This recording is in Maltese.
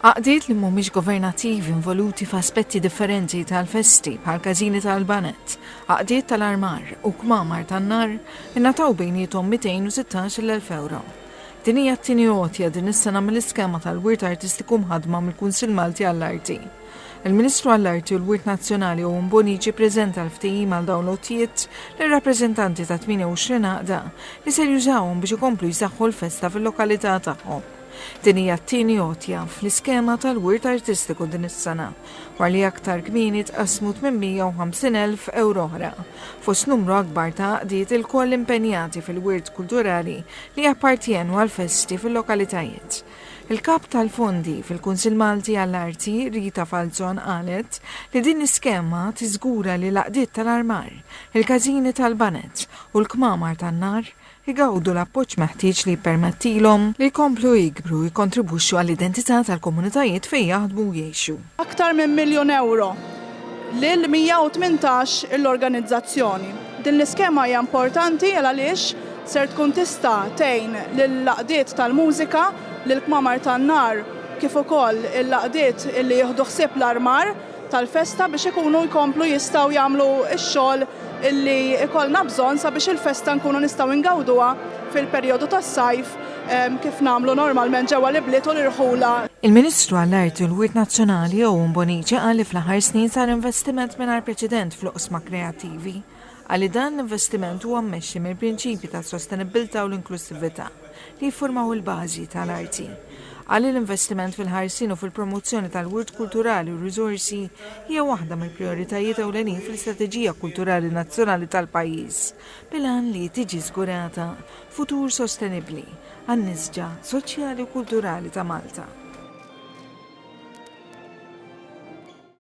Għaqdiet li mhumiex governattivi involuti f'aspetti differenti tal-festi bħal każini tal-banet, għaqdiet tal-armar u kmamar tan-nar ingħataw bejniethom 216,000 euro. Din hija t-tieni għotja din is-sena mill-iskema tal-wirt artistiku mħaddma mill-Kunsill Malti għall-Arti. Il-Ministru għall-Arti u l-Wirt Nazzjonali Owen Bonici preżenta l-ftehim għal dawn l-għotjiet lir-rappreżentanti ta' 28 għaqda li se jużawhom biex ikomplu jsaħħu l-festa fil-lokalità tagħhom. Din hija t-tieni għotja fl-iskema tal-wirt artistiku din is-sena, war li aktar kmieni tqasmu 850,000 euro oħra, fost numru akbar ta' għaqdiet il-koll impenjati fil-wirt kulturali li appartjenu għal-festi fil-lokalitajiet. Il-kap tal-fondi fil-Kunsill Malti għall-Arti, Rita Falzon, qalet li din iskema tiżgura li l-għaqdiet tal-armar, il-każini tal-banet u l-kmamar tan-nar igawdu l-appoġġ meħtieġ li jippermettilhom li jkomplu jikbru jikkontribwixxu għall-identità tal-komunitajiet fejn jaħdmu u jgħixu. Aktar minn €1,000,000 lil 118 l-organizzazzjoni. Din l-iskema hija importanti għaliex ser tkun tista' tgħin lill-laqdiet tal-mużika, lill-kmamar tan-nar kif ukoll il-laqdiet li jieħdu ħsieb l-armar tal-festa biex ikunu jkomplu jistgħu jagħmlu x-xogħol illi ikollna bżonn sabiex il-festa nkunu nistgħu ingawduha fil-perjodu tas-sajf kif nagħmlu normalment ġewwa l-ibliet u l-irħula. Il-Ministru għall-Arti u l-Wirt Nazzjonali Owen Bonici qal li fl-aħħar snin sar investiment mingħajr preċedent fl-oqsma kreattivi. Għalli dan l-investiment huwa mmexxi mill-prinċipji ta' sostenibilità u l-inklusività li jiffurmaw il-bażi tal-arti. Għalli l-investiment fil-ħarsin u fil-promozzjoni tal-wirt kulturali u riżorsi hija waħda mill-prijoritajiet ewlenin fl-Istrateġija Kulturali Nazzjonali tal-pajjiż, bilan li tiġi żgurata futur sostenibbli għan-nisġa soċjali u kulturali ta' Malta.